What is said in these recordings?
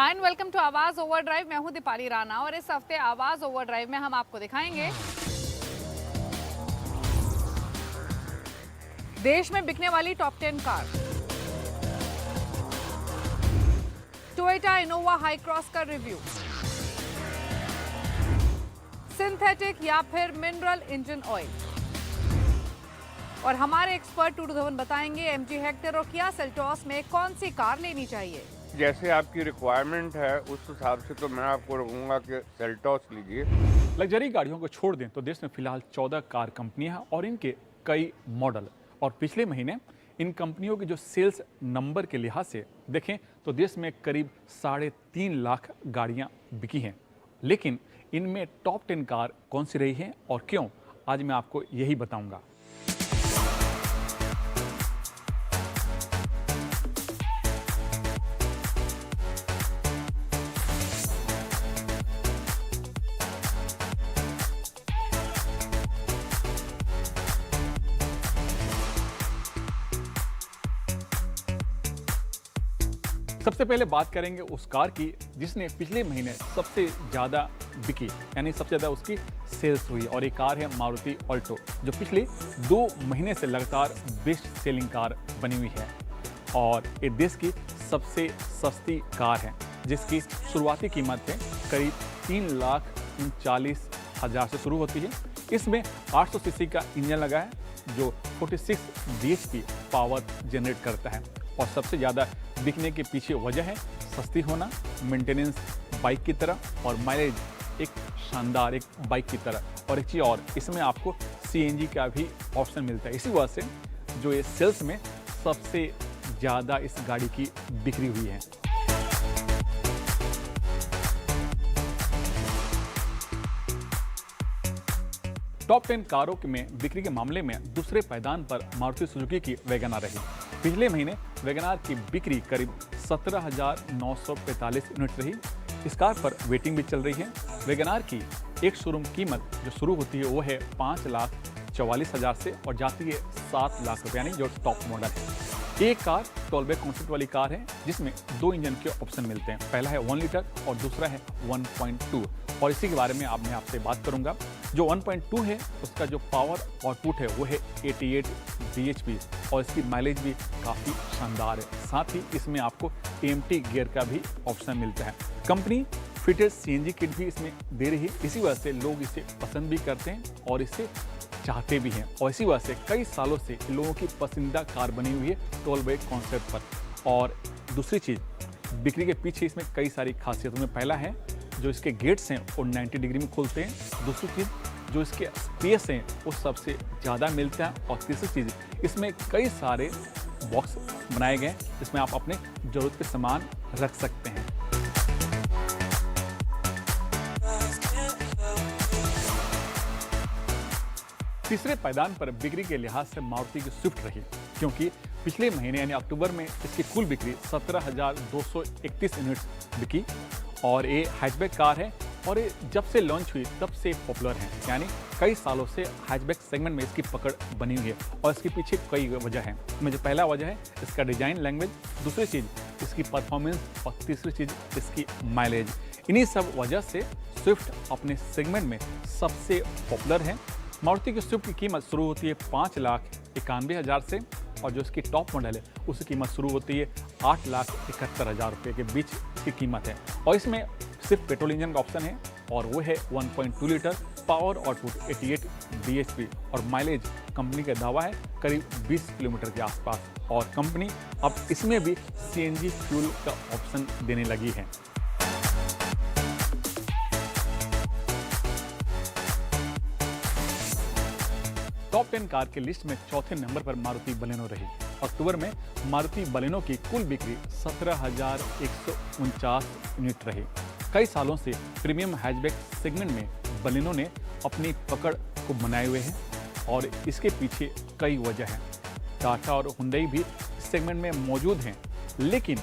Hi and welcome to आवाज overdrive. मैं हूं दीपाली राणा और इस हफ्ते आवाज ओवरड्राइव में हम आपको दिखाएंगे देश में बिकने वाली top 10 car, Toyota Innova high cross का रिव्यू, सिंथेटिक या फिर मिनरल इंजन ऑयल, और हमारे एक्सपर्ट टू धवन बताएंगे एमजी हेक्टर और किया सेल्टॉस में कौन सी कार लेनी चाहिए। जैसे आपकी रिक्वायरमेंट है उस हिसाब से तो मैं आपको कहूँगा कि सेल्टॉस लीजिए। लग्जरी गाड़ियों को छोड़ दें तो देश में फिलहाल 14 कार कंपनियां हैं और इनके कई मॉडल। और पिछले महीने इन कंपनियों के जो सेल्स नंबर के लिहाज से देखें तो देश में करीब 3.5 लाख गाड़ियां बिकी हैं। लेकिन इनमें टॉप 10 कार कौन सी रही हैं और क्यों, आज मैं आपको यही बताऊंगा। सबसे पहले बात करेंगे उस कार की जिसने पिछले महीने सबसे ज़्यादा बिकी, यानी सबसे ज़्यादा उसकी सेल्स हुई, और ये कार है मारुति ऑल्टो, जो पिछले 2 महीने से लगातार बेस्ट सेलिंग कार बनी हुई है। और ये देश की सबसे सस्ती कार है जिसकी शुरुआती कीमत है करीब 3,39,000 से शुरू होती है। इसमें 800 सीसी का इंजन लगा है जो 46 bhp पावर जनरेट करता है। और सबसे ज़्यादा बिकने के पीछे वजह है सस्ती होना, मेंटेनेंस बाइक की तरह, और माइलेज एक शानदार एक बाइक की तरह। और एक चीज़ और, इसमें आपको CNG का भी ऑप्शन मिलता है। इसी वजह से जो ये सेल्स में सबसे ज़्यादा इस गाड़ी की बिक्री हुई है। टॉप 10 कारों में बिक्री के मामले में दूसरे पायदान पर मारुति सुजुकी की वैगनआर रही। पिछले महीने वैगनआर की बिक्री करीब 17,945 यूनिट रही। इस कार पर वेटिंग भी चल रही है। वैगनआर की एक शोरूम कीमत जो शुरू होती है वो है 5,44,000 से और जाती है 7 लाख रुपये, यानी जो टॉप मॉडल है। एक कार 12 वे कॉन्सेप्ट वाली कार है जिसमें 2 इंजन के ऑप्शन मिलते हैं। पहला है 1 लीटर और दूसरा है 1.2, और इसी के बारे में मैं आपसे बात करूंगा। जो 1.2 है उसका जो पावर आउटपुट है वो है 88 bhp और इसकी माइलेज भी काफ़ी शानदार है। साथ ही इसमें आपको AMT गियर का भी ऑप्शन मिलता है। कंपनी फिटेड CNG किट भी इसमें दे रही है। इसी वजह से लोग इसे पसंद भी करते हैं और इसे चाहते भी हैं, और इसी वजह से कई सालों से लोगों की पसंदीदा कार बनी हुई है 12 वे कॉन्सेप्ट पर। और दूसरी चीज़, बिक्री के पीछे इसमें कई सारी खासियतों में पहला है जो इसके गेट्स हैं वो 90 डिग्री में खुलते हैं। दूसरी चीज़, जो इसके स्पेस हैं वो सबसे ज़्यादा मिलता है। और तीसरी चीज़, इसमें कई सारे बॉक्स बनाए गए हैं जिसमें आप अपने ज़रूरत के सामान रख सकते हैं। तीसरे पायदान पर बिक्री के लिहाज से मारुति की स्विफ्ट रही, क्योंकि पिछले महीने यानी अक्टूबर में इसकी कुल बिक्री 17,231 यूनिट बिकी। और ये हैचबैक कार है और ये जब से लॉन्च हुई तब से पॉपुलर है, यानी कई सालों से हैचबैक सेगमेंट में इसकी पकड़ बनी हुई है। और इसके पीछे कई वजह हैं। इसमें जो पहला वजह है इसका डिजाइन लैंग्वेज, दूसरी चीज़ इसकी परफॉर्मेंस, और तीसरी चीज़ इसकी माइलेज। इन्हीं सब वजह से स्विफ्ट अपने सेगमेंट में सबसे पॉपुलर है। मारुति की स्विफ्ट की कीमत शुरू होती है 5,91,000 से, और जो इसकी टॉप मॉडल है उसकी कीमत शुरू होती है 8,71,000 रुपये के बीच इसकी कीमत है। और इसमें सिर्फ पेट्रोल इंजन का ऑप्शन है और वो है 1.2 लीटर, पावर आउटपुट 88 bhp, और माइलेज कंपनी का दावा है करीब 20 किलोमीटर के आसपास। और कंपनी अब इसमें भी CNG फ्यूल का ऑप्शन देने लगी है। टॉप 10 कार के लिस्ट में चौथे नंबर पर मारुति बलेनो रही। अक्टूबर में मारुति बलेनो की कुल बिक्री 17,149 यूनिट रही। कई सालों से प्रीमियम हैचबैक सेगमेंट में बलेनो ने अपनी पकड़ को बनाए हुए हैं और इसके पीछे कई वजह हैं। टाटा और हुंडई भी इस सेगमेंट में मौजूद हैं, लेकिन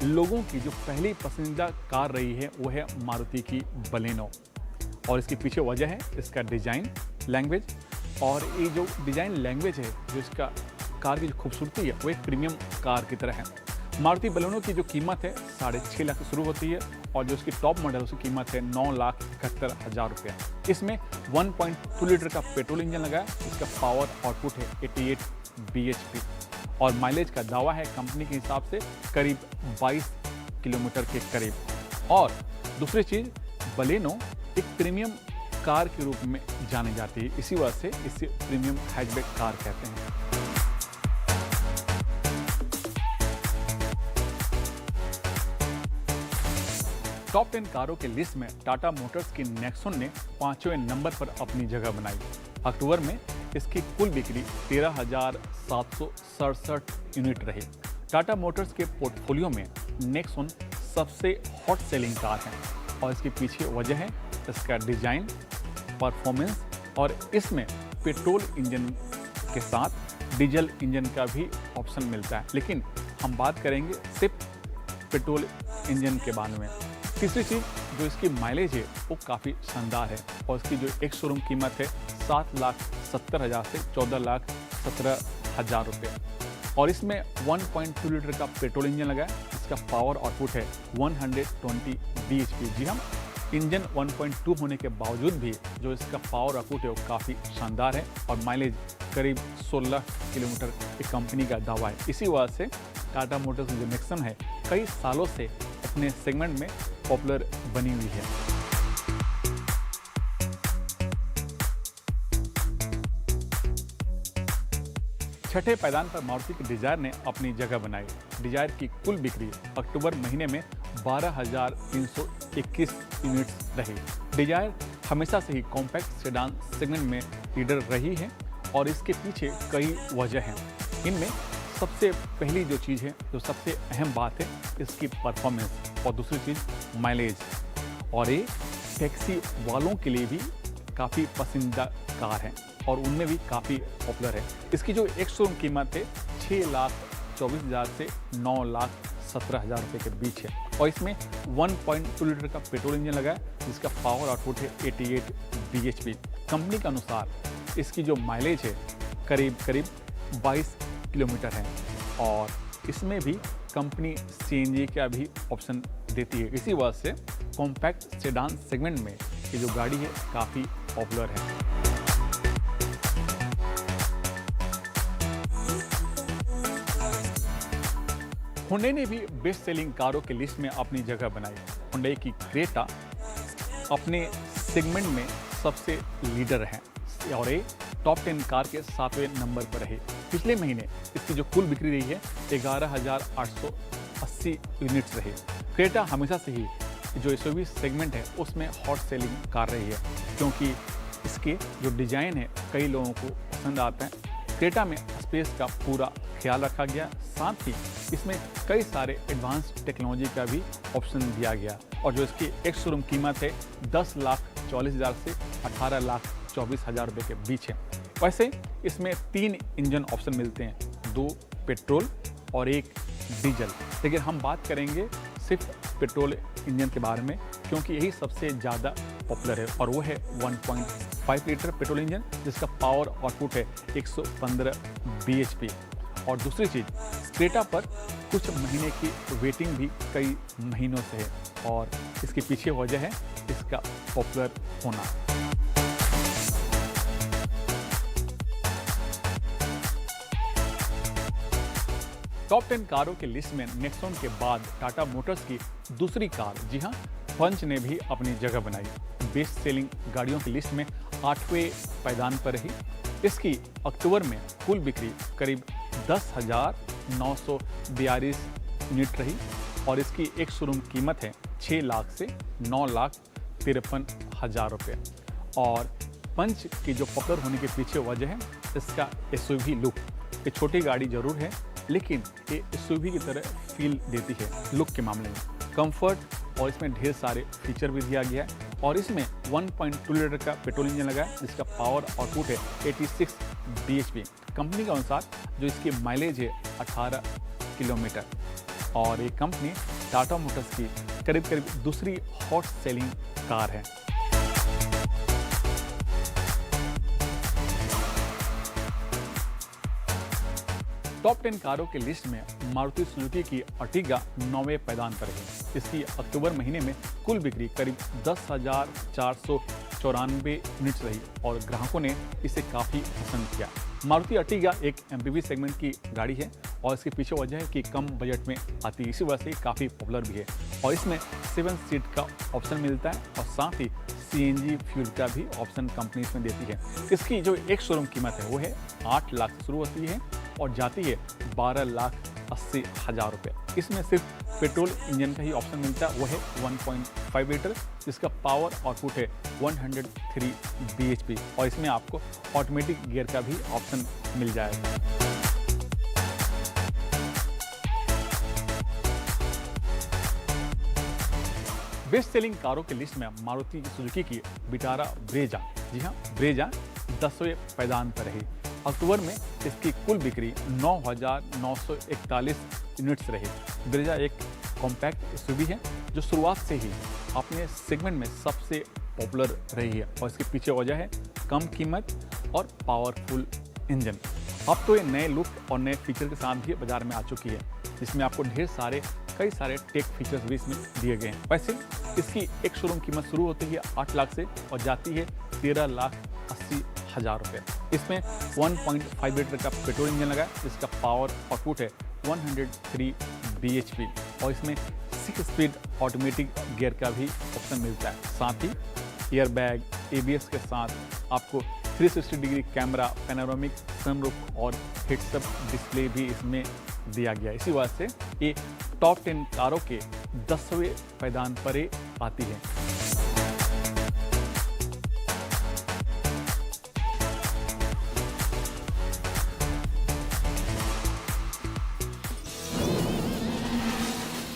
लोगों की जो पहली पसंदीदा कार रही है वो है मारुति की बलेनो। और इसके पीछे वजह है इसका डिज़ाइन लैंग्वेज, और ये जो डिज़ाइन लैंग्वेज है, जो इसका कार की जो खूबसूरती है वो एक प्रीमियम कार की तरह है। मारुति बलेनो की जो कीमत है 6.5 लाख से शुरू होती है और जो इसकी टॉप मॉडल उसकी कीमत है 9,71,000 रुपये। इसमें 1.2 लीटर का पेट्रोल इंजन लगा है, इसका पावर आउटपुट है 88 bhp और माइलेज का दावा है कंपनी के हिसाब से करीब 22 किलोमीटर के करीब। और दूसरी चीज़, बलेनो एक प्रीमियम कार के रूप में जानी जाती है, इसी वजह से इसे प्रीमियम हैचबैक कार कहते हैं। टॉप 10 कारों के लिस्ट में टाटा मोटर्स की नेक्सॉन ने 5वें नंबर पर अपनी जगह बनाई। अक्टूबर में इसकी कुल बिक्री 13,767 यूनिट रही। टाटा मोटर्स के पोर्टफोलियो में नेक्सॉन सबसे हॉट सेलिंग कार है और इसके पीछे वजह है इसका डिजाइन, परफॉर्मेंस और इसमें पेट्रोल इंजन के साथ डीजल इंजन का भी ऑप्शन मिलता है, लेकिन हम बात करेंगे सिर्फ पेट्रोल इंजन के बारे में। तीसरी चीज़, जो इसकी माइलेज है वो काफ़ी शानदार है और इसकी जो एक शोरूम कीमत है 7,70,000 से 14,17,000 रुपये और इसमें 1.2 लीटर का पेट्रोल इंजन लगा है, इसका पावर आउटपुट है 120 bhp। जी हाँ, इंजन 1.2 होने के बावजूद भी जो इसका पावर आउटपुट है वो काफ़ी शानदार है और माइलेज करीब 16 किलोमीटर की कंपनी का दावा है। इसी वजह से टाटा मोटर्स जो नेक्सॉन है कई सालों से अपने सेगमेंट में पॉपुलर बनी हुई है। छठे पायदान पर मारुति की डिजायर ने अपनी जगह बनाई। डिजायर की कुल बिक्री अक्टूबर महीने में 12,321 यूनिट्स रही। डिजायर हमेशा से ही कॉम्पैक्ट सेडान सेगमेंट में लीडर रही है और इसके पीछे कई वजह हैं। इनमें सबसे पहली जो चीज़ है, जो सबसे अहम बात है, इसकी परफॉर्मेंस और दूसरी चीज़ माइलेज, और ये टैक्सी वालों के लिए भी काफ़ी पसंदीदा कार है और उनमें भी काफ़ी पॉपुलर है। इसकी जो एक शोरूम कीमत है 6,24,000 से 9,17,000 रुपये के बीच है और इसमें 1.2 लीटर का पेट्रोल इंजन लगा है जिसका पावर आउटपुट है 88 bhp। कंपनी के अनुसार इसकी जो माइलेज है करीब 22 किलोमीटर है और इसमें भी कंपनी CNG का भी ऑप्शन देती है। इसी वजह से कॉम्पैक्ट सेडान सेगमेंट में ये जो गाड़ी है काफ़ी पॉपुलर है। हुंडई ने भी बेस्ट सेलिंग कारों के लिस्ट में अपनी जगह बनाई। हुंडई की क्रेटा अपने सेगमेंट में सबसे लीडर है और ये टॉप 10 कार के 7वें नंबर पर रही। पिछले महीने इसकी जो कुल बिक्री रही है 11,880 यूनिट्स रही। क्रेटा हमेशा से ही जो SUV सेगमेंट है उसमें हॉट सेलिंग कार रही है क्योंकि इसके जो डिज़ाइन है कई लोगों को पसंद आता है। क्रेटा में स्पेस का पूरा ख्याल रखा गया, साथ ही इसमें कई सारे एडवांस टेक्नोलॉजी का भी ऑप्शन दिया गया और जो इसकी एक शोरूम कीमत है 10,40,000 से 18,24,000 रुपये के बीच है। वैसे इसमें 3 इंजन ऑप्शन मिलते हैं, 2 पेट्रोल और 1 डीजल, लेकिन हम बात करेंगे सिर्फ पेट्रोल इंजन के बारे में क्योंकि यही सबसे ज़्यादा पॉपुलर है और वो है 1.5 लीटर पेट्रोल इंजन जिसका पावर आउटपुट है 115 bhp। और दूसरी चीज़, क्रेटा पर कुछ महीने की वेटिंग भी कई महीनों से है और इसके पीछे वजह है इसका पॉपुलर होना। टॉप 10 कारों के लिस्ट में नेक्सॉन के बाद टाटा मोटर्स की दूसरी कार, जी हाँ, पंच ने भी अपनी जगह बनाई। बेस्ट सेलिंग गाड़ियों की लिस्ट में 8वें पायदान पर रही। इसकी अक्टूबर में कुल बिक्री करीब 10,942 यूनिट रही और इसकी एक शोरूम कीमत है 6 लाख से 9,53,000 रुपये। और पंच की जो पॉपुलर होने के पीछे वजह है इसका SUV लुक। ये छोटी गाड़ी जरूर है लेकिन ये SUV की तरह फील देती है लुक के मामले में। कंफर्ट और इसमें ढेर सारे फीचर भी दिया गया है और इसमें 1.2 लीटर का पेट्रोल इंजन लगा है जिसका पावर आउटपुट है 86 bhp। कंपनी के अनुसार जो इसकी माइलेज है 18 किलोमीटर और ये कंपनी टाटा मोटर्स की करीब दूसरी हॉट सेलिंग कार है। टॉप 10 कारों की लिस्ट में मारुति सुजुकी की अर्टिगा 9वें पायदान पर है। इसकी अक्टूबर महीने में कुल बिक्री करीब 10,494 यूनिट्स रही और ग्राहकों ने इसे काफ़ी पसंद किया। मारुति अर्टिगा एक MPV सेगमेंट की गाड़ी है और इसके पीछे वजह है कि कम बजट में आती है, इसी वजह से काफ़ी पॉपुलर भी है और इसमें 7 सीट का ऑप्शन मिलता है और साथ ही CNG फ्यूल का भी ऑप्शन कंपनी इसमें देती है। इसकी जो एक शोरूम कीमत है वो है 8 लाख से शुरू होती है और जाती है 12,80,000 रुपये। इसमें सिर्फ पेट्रोल इंजन का ही ऑप्शन मिलता है, वो है 1.5 लीटर, जिसका पावर आउटपुट है 103 bhp और इसमें आपको ऑटोमेटिक गियर का भी ऑप्शन मिल जाएगा। बेस्ट सेलिंग कारों की लिस्ट में मारुति सुजुकी की विटारा ब्रेजा, जी हाँ ब्रेजा 10वें पायदान पर रही। अक्टूबर में इसकी कुल बिक्री 9,941 यूनिट्स रही। ब्रेजा एक कॉम्पैक्ट SUV है जो शुरुआत से ही अपने सेगमेंट में सबसे पॉपुलर रही है और इसके पीछे वजह है कम कीमत और पावरफुल इंजन। अब तो ये नए लुक और नए फीचर के साथ भी बाजार में आ चुकी है, जिसमें आपको कई सारे टेक फीचर्स भी इसमें दिए गए हैं। वैसे इसकी एक शोरूम कीमत शुरू होती है 8 लाख से और जाती है 13,80,000 रुपये। इसमें 1.5 लीटर का पेट्रोल इंजन लगा है, जिसका पावर आउटपुट है 103 bhp और इसमें 6 स्पीड ऑटोमेटिक गियर का भी ऑप्शन मिलता है। साथ ही एयरबैग, ABS के साथ आपको 360 डिग्री कैमरा, पैनोरामिक सनरूफ और हेड्सअप डिस्प्ले भी इसमें दिया गया। इसी वजह से ये टॉप 10 कारों के 10वें पायदान पर आती है।